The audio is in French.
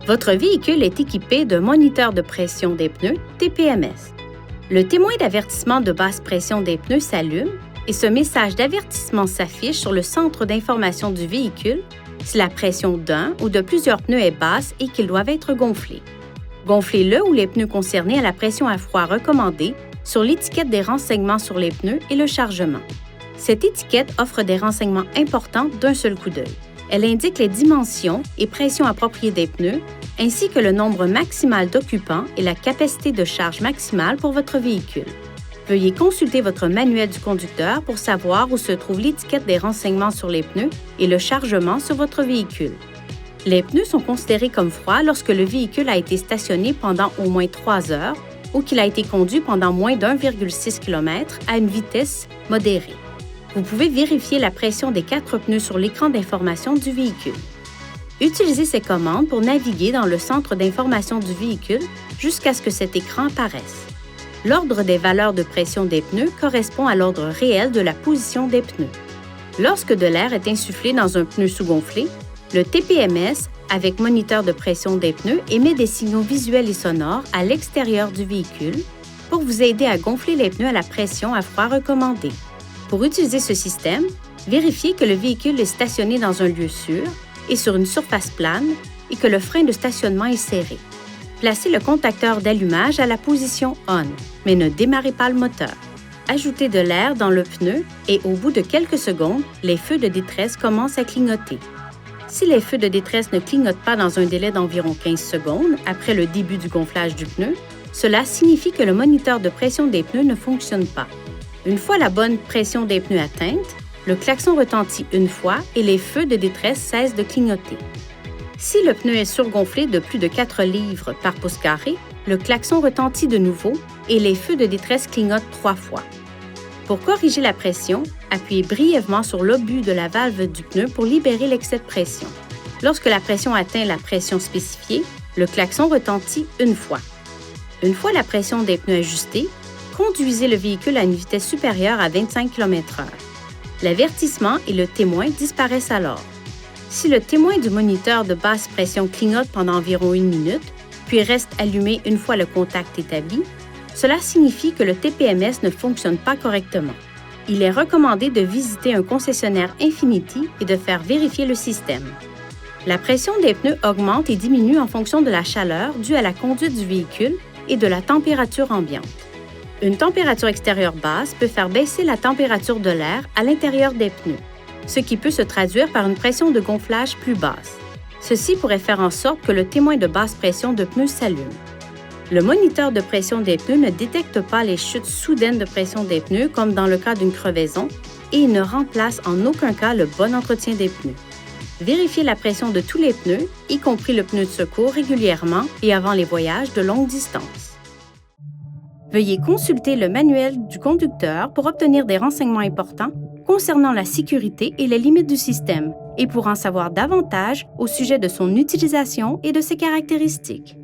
Votre véhicule est équipé d'un moniteur de pression des pneus, TPMS. Le témoin d'avertissement de basse pression des pneus s'allume et ce message d'avertissement s'affiche sur le centre d'information du véhicule si la pression d'un ou de plusieurs pneus est basse et qu'ils doivent être gonflés. Gonflez le ou les pneus concernés à la pression à froid recommandée sur l'étiquette des renseignements sur les pneus et le chargement. Cette étiquette offre des renseignements importants d'un seul coup d'œil. Elle indique les dimensions et pressions appropriées des pneus, ainsi que le nombre maximal d'occupants et la capacité de charge maximale pour votre véhicule. Veuillez consulter votre manuel du conducteur pour savoir où se trouve l'étiquette des renseignements sur les pneus et le chargement sur votre véhicule. Les pneus sont considérés comme froids lorsque le véhicule a été stationné pendant au moins 3 heures ou qu'il a été conduit pendant moins d'1,6 km à une vitesse modérée. Vous pouvez vérifier la pression des 4 pneus sur l'écran d'information du véhicule. Utilisez ces commandes pour naviguer dans le centre d'information du véhicule jusqu'à ce que cet écran apparaisse. L'ordre des valeurs de pression des pneus correspond à l'ordre réel de la position des pneus. Lorsque de l'air est insufflé dans un pneu sous-gonflé, le TPMS, avec moniteur de pression des pneus, émet des signaux visuels et sonores à l'extérieur du véhicule pour vous aider à gonfler les pneus à la pression à froid recommandée. Pour utiliser ce système, vérifiez que le véhicule est stationné dans un lieu sûr et sur une surface plane et que le frein de stationnement est serré. Placez le contacteur d'allumage à la position ON, mais ne démarrez pas le moteur. Ajoutez de l'air dans le pneu et au bout de quelques secondes, les feux de détresse commencent à clignoter. Si les feux de détresse ne clignotent pas dans un délai d'environ 15 secondes après le début du gonflage du pneu, cela signifie que le moniteur de pression des pneus ne fonctionne pas. Une fois la bonne pression des pneus atteinte, le klaxon retentit une fois et les feux de détresse cessent de clignoter. Si le pneu est surgonflé de plus de 4 livres par pouce carré, le klaxon retentit de nouveau et les feux de détresse clignotent 3 fois. Pour corriger la pression, appuyez brièvement sur l'obus de la valve du pneu pour libérer l'excès de pression. Lorsque la pression atteint la pression spécifiée, le klaxon retentit une fois. Une fois la pression des pneus ajustée, conduisez le véhicule à une vitesse supérieure à 25 km/h. L'avertissement et le témoin disparaissent alors. Si le témoin du moniteur de basse pression clignote pendant environ 1 minute, puis reste allumé une fois le contact établi, cela signifie que le TPMS ne fonctionne pas correctement. Il est recommandé de visiter un concessionnaire Infiniti et de faire vérifier le système. La pression des pneus augmente et diminue en fonction de la chaleur due à la conduite du véhicule et de la température ambiante. Une température extérieure basse peut faire baisser la température de l'air à l'intérieur des pneus, ce qui peut se traduire par une pression de gonflage plus basse. Ceci pourrait faire en sorte que le témoin de basse pression de pneus s'allume. Le moniteur de pression des pneus ne détecte pas les chutes soudaines de pression des pneus comme dans le cas d'une crevaison et il ne remplace en aucun cas le bon entretien des pneus. Vérifiez la pression de tous les pneus, y compris le pneu de secours, régulièrement et avant les voyages de longue distance. Veuillez consulter le manuel du conducteur pour obtenir des renseignements importants concernant la sécurité et les limites du système et pour en savoir davantage au sujet de son utilisation et de ses caractéristiques.